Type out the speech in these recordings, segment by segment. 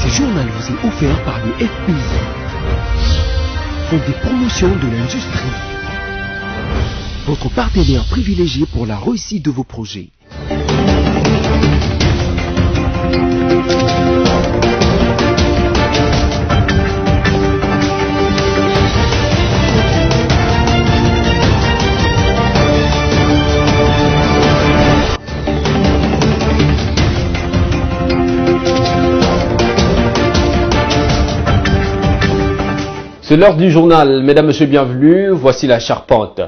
Ce journal vous est offert par le FPI, Fonds de promotion de l'industrie, votre partenaire privilégié pour la réussite de vos projets. C'est l'heure du journal. Mesdames, Messieurs, bienvenue. Voici la charpente.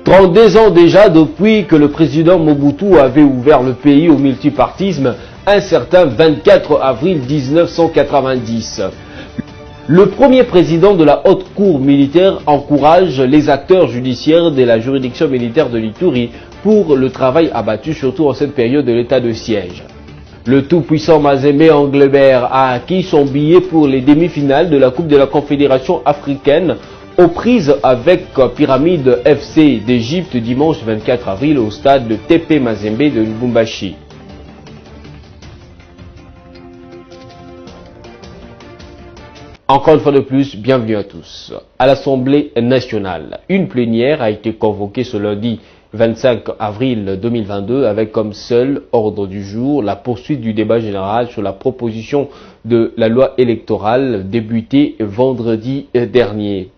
32 ans déjà depuis que le président Mobutu avait ouvert le pays au multipartisme, un certain 24 avril 1990. Le premier président de la haute cour militaire encourage les acteurs judiciaires de la juridiction militaire de l'Ituri pour le travail abattu, surtout en cette période de l'état de siège. Le tout-puissant Mazembe Englebert a acquis son billet pour les demi-finales de la Coupe de la Confédération africaine aux prises avec Pyramide FC d'Égypte dimanche 24 avril au stade de TP Mazembe de Lubumbashi. Encore une fois de plus, bienvenue à tous. À l'Assemblée nationale, une plénière a été convoquée ce lundi 25 avril 2022 avec comme seul ordre du jour la poursuite du débat général sur la proposition de la loi électorale débutée vendredi dernier.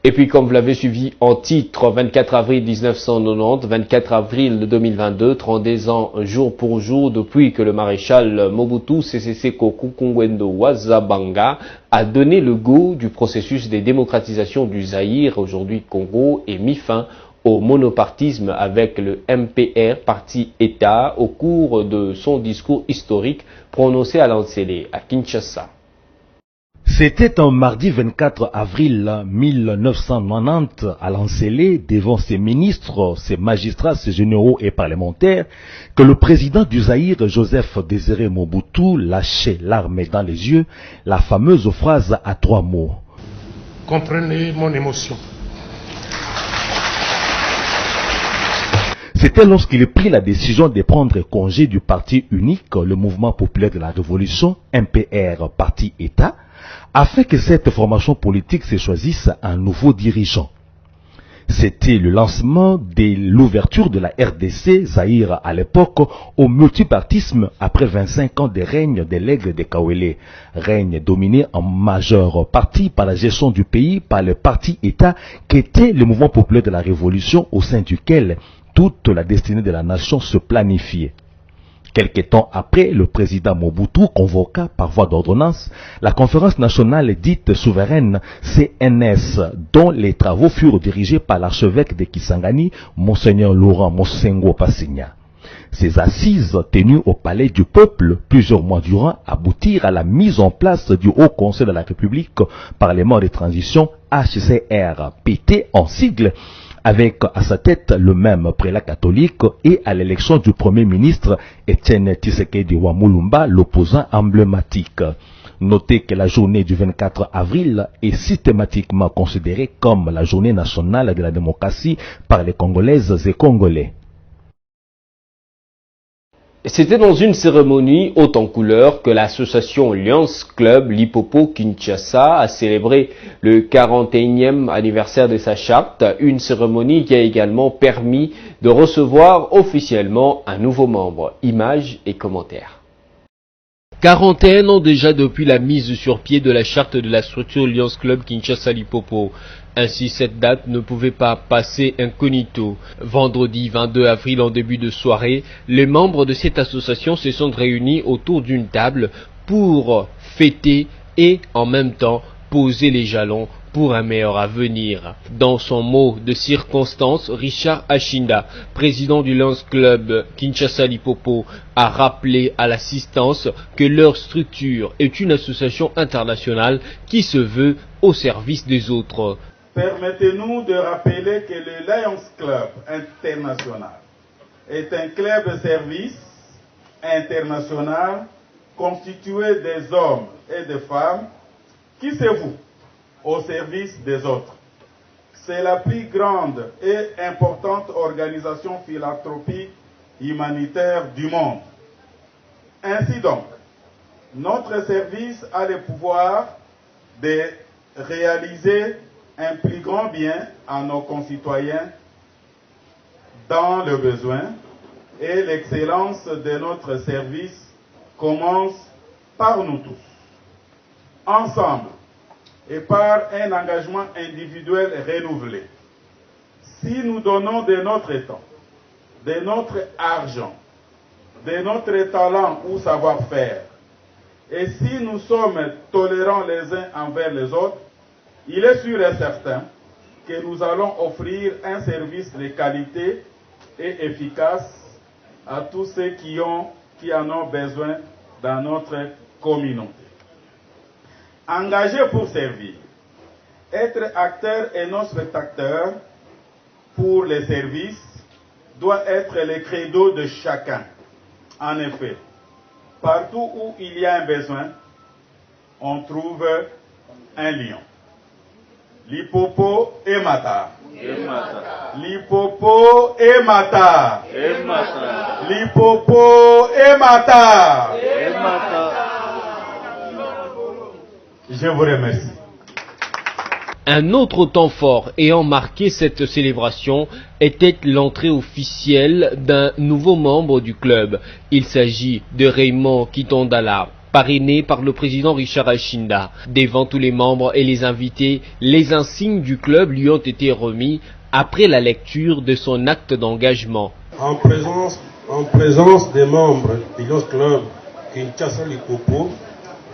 Et puis comme vous l'avez suivi en titre, 24 avril 1990, 24 avril 2022, 32 ans jour pour jour depuis que le maréchal Mobutu Sese Seko Kukungwendo Wazabanga a donné le go du processus de démocratisation du Zaïre, aujourd'hui Congo, et mis fin au monopartisme avec le MPR, parti État, au cours de son discours historique prononcé à Lansele, à Kinshasa. C'était un mardi 24 avril 1990 à Lansele, devant ses ministres, ses magistrats, ses généraux et parlementaires, que le président du Zaïre, Joseph Désiré Mobutu, lâchait l'arme dans les yeux, la fameuse phrase à 3 mots. Comprenez mon émotion. C'était lorsqu'il prit la décision de prendre congé du parti unique, le Mouvement populaire de la Révolution, MPR, parti État, afin que cette formation politique se choisisse un nouveau dirigeant. C'était le lancement de l'ouverture de la RDC, Zaïre à l'époque, au multipartisme après 25 ans de règne de l'aigle de Kawele, règne dominé en majeure partie par la gestion du pays par le parti État qui était le Mouvement populaire de la Révolution au sein duquel toute la destinée de la nation se planifiait. Quelque temps après, le président Mobutu convoqua par voie d'ordonnance la conférence nationale dite souveraine CNS, dont les travaux furent dirigés par l'archevêque de Kisangani, Monseigneur Laurent Mosengo Passigna. Ces assises tenues au palais du peuple plusieurs mois durant aboutirent à la mise en place du Haut Conseil de la République, Parlement de transition HCR, PT en sigle, avec à sa tête le même prélat catholique, et à l'élection du Premier ministre Etienne Tshisekedi Wamulumba, l'opposant emblématique. Notez que la journée du 24 avril est systématiquement considérée comme la journée nationale de la démocratie par les Congolaises et Congolais. C'était dans une cérémonie haute en couleur que l'association Lions Club Lipopo Kinshasa a célébré le 41e anniversaire de sa charte, une cérémonie qui a également permis de recevoir officiellement un nouveau membre. Images et commentaires. 41 ans déjà depuis la mise sur pied de la charte de la structure Lions Club Kinshasa Lipopo. Ainsi, cette date ne pouvait pas passer incognito. Vendredi 22 avril, en début de soirée, les membres de cette association se sont réunis autour d'une table pour fêter et en même temps poser les jalons pour un meilleur avenir. Dans son mot de circonstance, Richard Achinda, président du Lions Club Kinshasa Lipopo, a rappelé à l'assistance que leur structure est une association internationale qui se veut au service des autres. Permettez-nous de rappeler que le Lions Club International est un club de service international constitué des hommes et des femmes qui se vouent au service des autres. C'est la plus grande et importante organisation philanthropique humanitaire du monde. Ainsi donc, notre service a le pouvoir de réaliser un plus grand bien à nos concitoyens dans le besoin, et l'excellence de notre service commence par nous tous. Ensemble et par un engagement individuel renouvelé, si nous donnons de notre temps, de notre argent, de notre talent ou savoir-faire, et si nous sommes tolérants les uns envers les autres, il est sûr et certain que nous allons offrir un service de qualité et efficace à tous ceux qui en ont besoin dans notre communauté. Engagés pour servir, être acteur et non spectateur pour les services doit être le credo de chacun. En effet, partout où il y a un besoin, on trouve un lion. L'hippopo et mata. L'hippopo et mata. L'hippopo et mata. Je vous remercie. Un autre temps fort ayant marqué cette célébration était l'entrée officielle d'un nouveau membre du club. Il s'agit de Raymond Kitondala, parrainé par le président Richard Achinda. Devant tous les membres et les invités, les insignes du club lui ont été remis après la lecture de son acte d'engagement. En présence des membres du Lions Club Kinshasa Limpopo,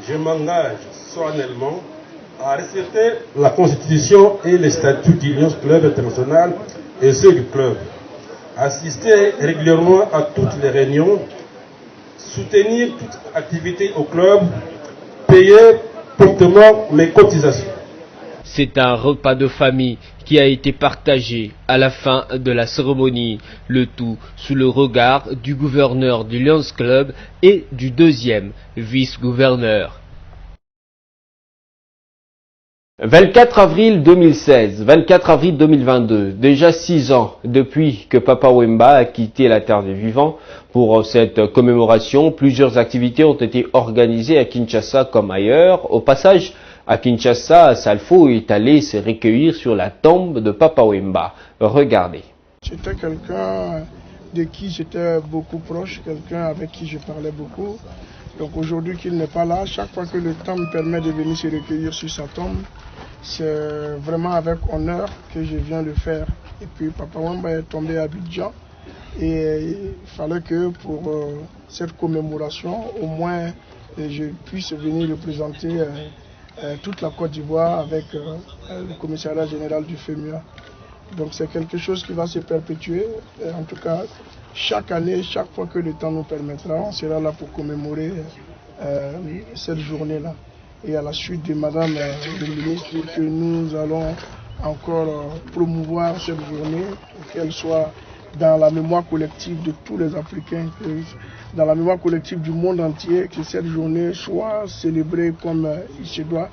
je m'engage solennellement à respecter la Constitution et les statuts du Lions Club international et ceux du club, assister régulièrement à toutes les réunions, soutenir toute activité au club, payer promptement mes cotisations. C'est un repas de famille qui a été partagé à la fin de la cérémonie, le tout sous le regard du gouverneur du Lions Club et du deuxième vice-gouverneur. 24 avril 2016, 24 avril 2022, déjà 6 ans depuis que Papa Wemba a quitté la terre des vivants. Pour cette commémoration, plusieurs activités ont été organisées à Kinshasa comme ailleurs. Au passage, à Kinshasa, Salfo est allé se recueillir sur la tombe de Papa Wemba. Regardez. C'était quelqu'un de qui j'étais beaucoup proche, quelqu'un avec qui je parlais beaucoup. Donc aujourd'hui qu'il n'est pas là, chaque fois que le temps me permet de venir se recueillir sur sa tombe, c'est vraiment avec honneur que je viens le faire. Et puis Papa Wemba est tombé à Abidjan et il fallait que pour cette commémoration, au moins je puisse venir représenter toute la Côte d'Ivoire avec le commissariat général du FEMUA. Donc c'est quelque chose qui va se perpétuer. Et en tout cas, chaque année, chaque fois que le temps nous permettra, on sera là pour commémorer cette journée-là. Et à la suite de Madame le ministre, que nous allons encore promouvoir cette journée, pour qu'elle soit dans la mémoire collective de tous les Africains, dans la mémoire collective du monde entier, que cette journée soit célébrée comme il se doit,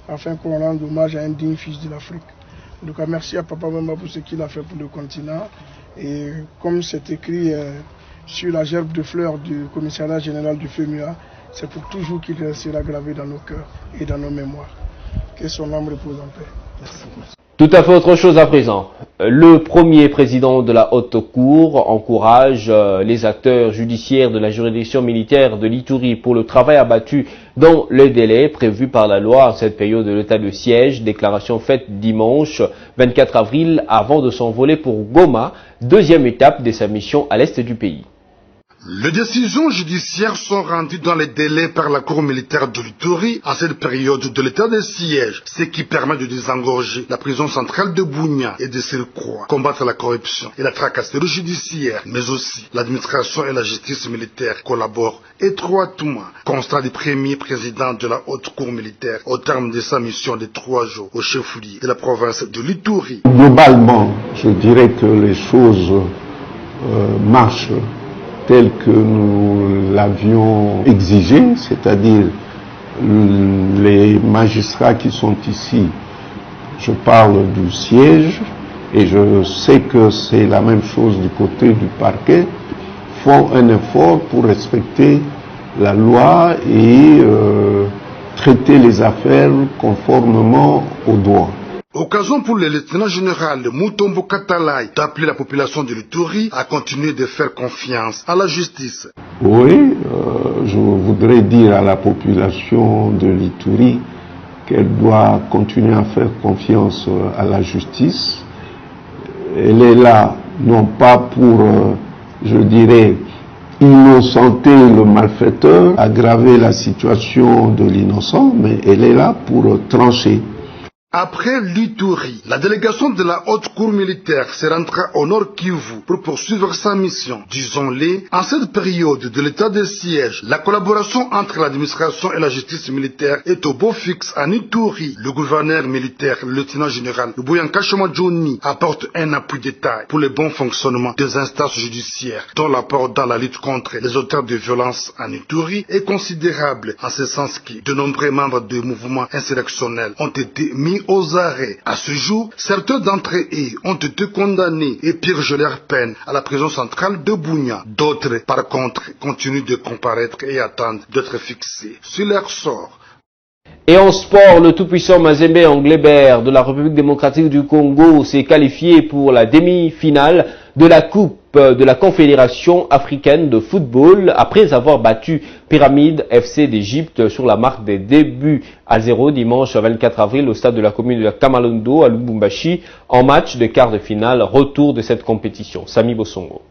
afin qu'on rende hommage à un digne fils de l'Afrique. En tout cas, merci à Papa Wemba pour ce qu'il a fait pour le continent. Et comme c'est écrit sur la gerbe de fleurs du commissariat général du FEMUA, c'est pour toujours qu'il sera gravé dans nos cœurs et dans nos mémoires. Que son âme repose en paix. Merci. Tout à fait autre chose à présent. Le premier président de la Haute Cour encourage les acteurs judiciaires de la juridiction militaire de l'Ituri pour le travail abattu dans les délais prévus par la loi en cette période de l'état de siège. Déclaration faite dimanche 24 avril avant de s'envoler pour Goma, deuxième étape de sa mission à l'est du pays. Les décisions judiciaires sont rendues dans les délais par la Cour militaire de l'Ituri à cette période de l'état de siège, ce qui permet de désengorger la prison centrale de Bunia et de surcroît combattre la corruption et la tracasserie judiciaire, mais aussi l'administration et la justice militaire collaborent étroitement. Constat du premier président de la Haute Cour militaire au terme de sa mission de 3 jours au chef-lieu de la province de l'Ituri. Globalement, je dirais que les choses marchent tel que nous l'avions exigé, c'est-à-dire les magistrats qui sont ici, je parle du siège, et je sais que c'est la même chose du côté du parquet, font un effort pour respecter la loi et traiter les affaires conformément au droit. Occasion pour le lieutenant général Mutombo Katalai d'appeler la population de l'Ituri à continuer de faire confiance à la justice. Oui, je voudrais dire à la population de l'Ituri qu'elle doit continuer à faire confiance à la justice. Elle est là non pas pour, je dirais, innocenter le malfaiteur, aggraver la situation de l'innocent, mais elle est là pour trancher. Après l'Ituri, la délégation de la Haute Cour militaire se rendra au Nord Kivu pour poursuivre sa mission. Disons-le, en cette période de l'état de siège, la collaboration entre l'administration et la justice militaire est au beau fixe en Ituri. Le gouverneur militaire, le lieutenant général Lubuyanka Johnny, apporte un appui détail pour le bon fonctionnement des instances judiciaires, dont l'apport dans la lutte contre les auteurs de violences en Ituri est considérable, en ce sens que de nombreux membres du mouvement insurrectionnel ont été mis aux arrêts. À ce jour, certains d'entre eux ont été condamnés et purgent leur peine à la prison centrale de Bunia. D'autres, par contre, continuent de comparaître et attendent d'être fixés sur leur sort. Et en sport, le tout-puissant Mazembe Anglebert de la République démocratique du Congo s'est qualifié pour la demi-finale de la Coupe de la Confédération africaine de football après avoir battu Pyramide FC d'Égypte sur la marque des 2-0 dimanche 24 avril au stade de la commune de Kamalondo à Lubumbashi en match de quart de finale retour de cette compétition. Sami Bosongo.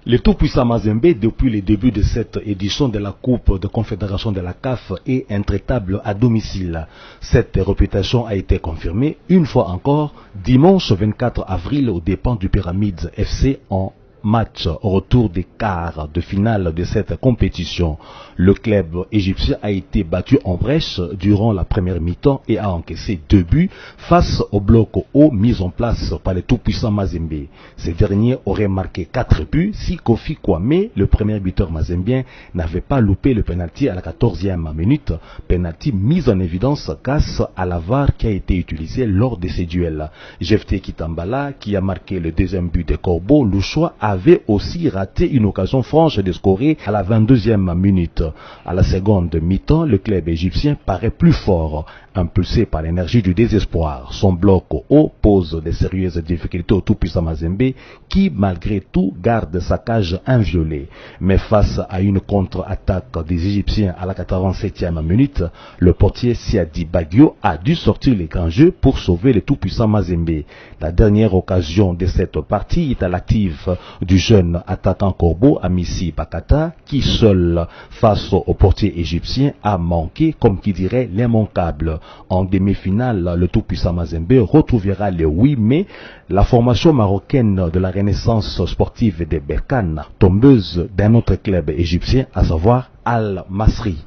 Le tout-puissant Mazembe, depuis le début de cette édition de la Coupe de Confédération de la CAF, est intraitable à domicile. Cette réputation a été confirmée une fois encore dimanche 24 avril aux dépens du Pyramides FC en match au retour des quarts de finale de cette compétition. Le club égyptien a été battu en brèche durant la première mi-temps et a encaissé 2 buts face au bloc haut mis en place par le tout-puissant Mazembe. Ce dernier aurait marqué 4 buts si Kofi Kwame, le premier buteur mazembien, n'avait pas loupé le penalty à la 14e minute, penalty mis en évidence grâce à la VAR qui a été utilisée lors de ces duels. Jephté Kitambala, qui a marqué le deuxième but de Corbeau, Louchois avait aussi raté une occasion franche de scorer à la 22e minute. À la seconde mi-temps, le club égyptien paraît plus fort, impulsé par l'énergie du désespoir. Son bloc haut pose de sérieuses difficultés au tout-puissant Mazembe qui, malgré tout, garde sa cage inviolée. Mais face à une contre-attaque des Égyptiens à la 87e minute, le portier Siadi Bagio a dû sortir les grands jeux pour sauver le tout-puissant Mazembe. La dernière occasion de cette partie est à l'actif du jeune attaquant Corbeau Amissi Bakata qui seul face au portier égyptien a manqué, comme qui dirait, l'immanquable. En demi-finale, le tout-puissant Mazembe retrouvera le 8 mai la formation marocaine de la Renaissance sportive de Berkane, tombeuse d'un autre club égyptien, à savoir Al-Masri.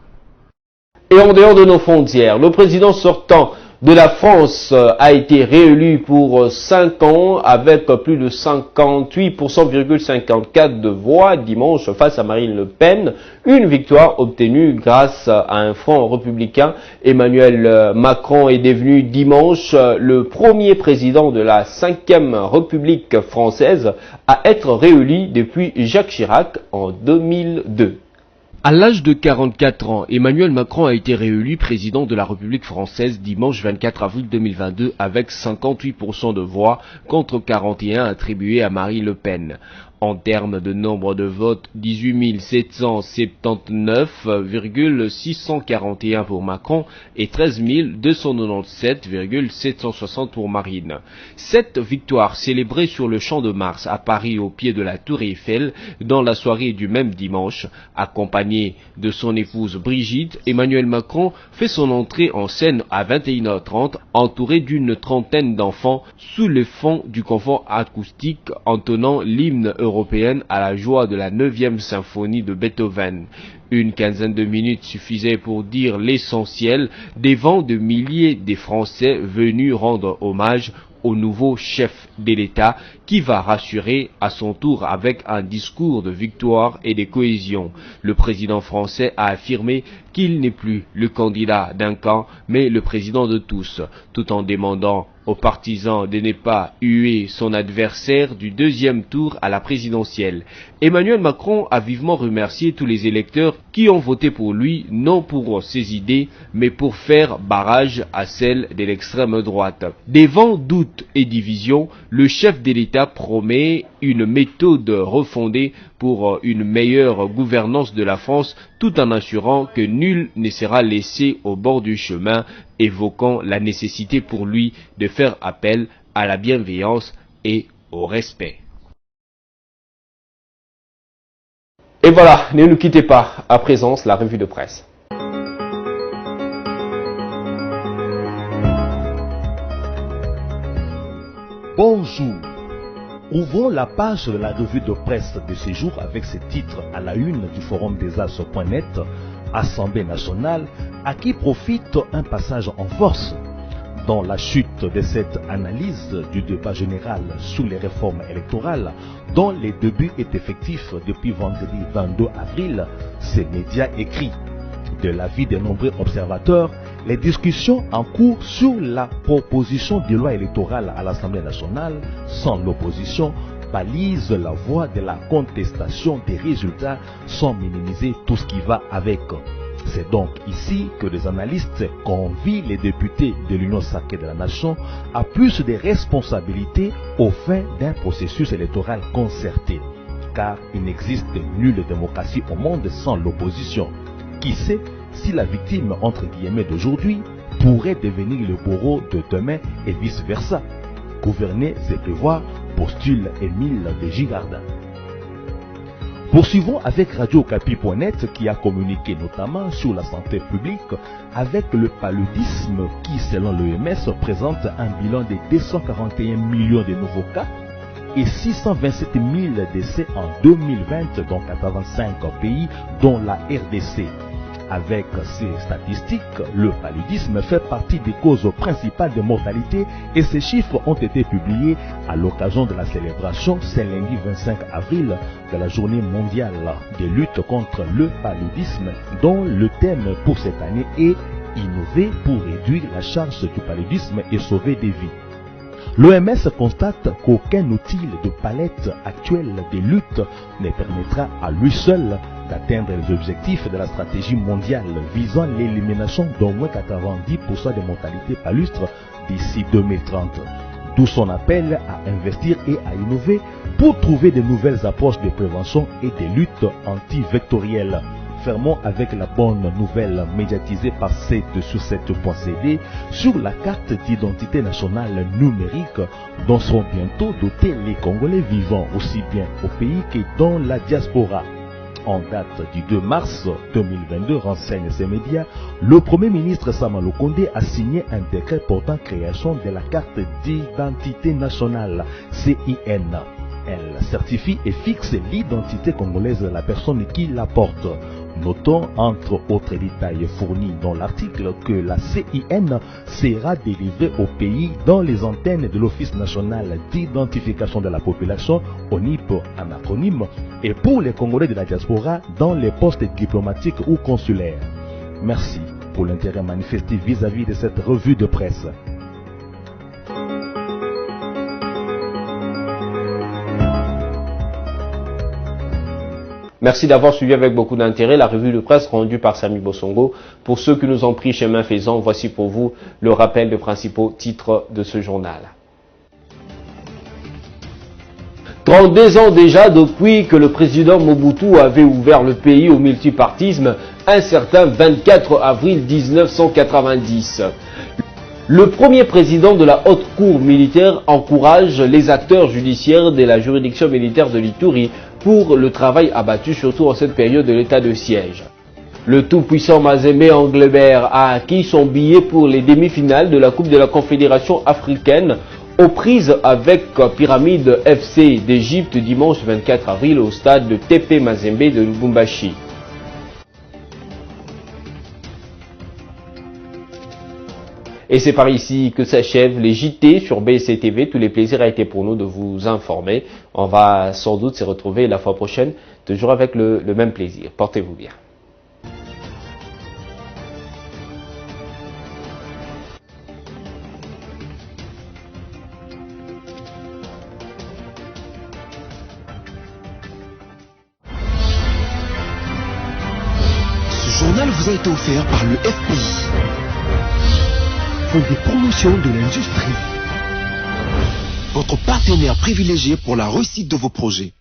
Et en dehors de nos frontières, le président sortant de la France a été réélu pour 5 ans avec plus de 58,54% de voix dimanche face à Marine Le Pen. Une victoire obtenue grâce à un front républicain. Emmanuel Macron est devenu dimanche le premier président de la 5e République française à être réélu depuis Jacques Chirac en 2002. À l'âge de 44 ans, Emmanuel Macron a été réélu président de la République française dimanche 24 avril 2022 avec 58% de voix contre 41 attribués à Marine Le Pen. En termes de nombre de votes, 18 779,641 pour Macron et 13 297,760 pour Marine. Cette victoire célébrée sur le Champ de Mars à Paris au pied de la Tour Eiffel dans la soirée du même dimanche, accompagné de son épouse Brigitte, Emmanuel Macron fait son entrée en scène à 21h30 entouré d'une trentaine d'enfants sous le fond du confort acoustique entonnant l'hymne européenne à la joie de la 9e symphonie de Beethoven. Une quinzaine de minutes suffisait pour dire l'essentiel devant de milliers de Français venus rendre hommage au nouveau chef de l'État qui va rassurer à son tour avec un discours de victoire et de cohésion. Le président français a affirmé qu'il n'est plus le candidat d'un camp mais le président de tous, tout en demandant aux partisans de ne pas huer son adversaire du deuxième tour à la présidentielle. Emmanuel Macron a vivement remercié tous les électeurs qui ont voté pour lui, non pour ses idées, mais pour faire barrage à celles de l'extrême droite. Devant doute et division, le chef de l'État promet une méthode refondée pour une meilleure gouvernance de la France, tout en assurant que nul ne sera laissé au bord du chemin, évoquant la nécessité pour lui de faire appel à la bienveillance et au respect. Et voilà, ne nous quittez pas. À présent, la revue de presse. Bonjour. Ouvrons la page de la revue de presse de ce jour avec ce titre à la une du forum des As.net, Assemblée nationale, à qui profite un passage en force. Dans la chute de cette analyse du débat général sur les réformes électorales, dont les débuts est effectif depuis vendredi 22 avril, ces médias écrits. De l'avis de nombreux observateurs, les discussions en cours sur la proposition de loi électorale à l'Assemblée nationale, sans l'opposition, balisent la voie de la contestation des résultats sans minimiser tout ce qui va avec. C'est donc ici que les analystes convient les députés de l'Union sacrée de la nation à plus de responsabilités au fin d'un processus électoral concerté. Car il n'existe nulle démocratie au monde sans l'opposition. Qui sait si la victime entre guillemets d'aujourd'hui pourrait devenir le bourreau de demain et vice-versa. Gouverner, c'est prévoir, postule Émile de Girardin. Poursuivons avec Radio-Okapi.net qui a communiqué notamment sur la santé publique avec le paludisme qui, selon l'OMS, présente un bilan de 241 millions de nouveaux cas et 627 000 décès en 2020 dans 85 pays, dont la RDC. Avec ces statistiques, le paludisme fait partie des causes principales de mortalité et ces chiffres ont été publiés à l'occasion de la célébration ce lundi 25 avril de la journée mondiale de lutte contre le paludisme, dont le thème pour cette année est « Innover pour réduire la charge du paludisme et sauver des vies ». L'OMS constate qu'aucun outil de palette actuelle de lutte ne permettra à lui seul d'atteindre les objectifs de la stratégie mondiale visant l'élimination d'au moins 90% des mortalités palustres d'ici 2030. D'où son appel à investir et à innover pour trouver de nouvelles approches de prévention et de lutte anti-vectorielle. Fermons avec la bonne nouvelle médiatisée par C2sur7.cd sur la carte d'identité nationale numérique dont seront bientôt dotés les Congolais vivant aussi bien au pays que dans la diaspora. En date du 2 mars 2022, renseigne ces médias, le Premier ministre Sama Lukonde a signé un décret portant création de la carte d'identité nationale, CIN. Elle certifie et fixe l'identité congolaise de la personne qui la porte. Notons, entre autres détails fournis dans l'article, que la CIN sera délivrée au pays dans les antennes de l'Office national d'identification de la population, ONIP en acronyme, et pour les Congolais de la diaspora dans les postes diplomatiques ou consulaires. Merci pour l'intérêt manifesté vis-à-vis de cette revue de presse. Merci d'avoir suivi avec beaucoup d'intérêt la revue de presse rendue par Samy Bosongo. Pour ceux qui nous ont pris chemin faisant, voici pour vous le rappel des principaux titres de ce journal. 32 ans déjà depuis que le président Mobutu avait ouvert le pays au multipartisme, un certain 24 avril 1990. Le premier président de la haute cour militaire encourage les acteurs judiciaires de la juridiction militaire de l'Ituri pour le travail abattu, surtout en cette période de l'état de siège. Le tout-puissant Mazembe Englebert a acquis son billet pour les demi-finales de la Coupe de la Confédération africaine aux prises avec Pyramide FC d'Égypte dimanche 24 avril au stade de TP Mazembe de Lubumbashi. Et c'est par ici que s'achèvent les JT sur BSC TV. Tous les plaisirs a été pour nous de vous informer. On va sans doute se retrouver la fois prochaine, toujours avec le même plaisir. Portez-vous bien. journal vous a été offert par le FPI, Fonds des promotions de l'industrie, votre partenaire privilégié pour la réussite de vos projets.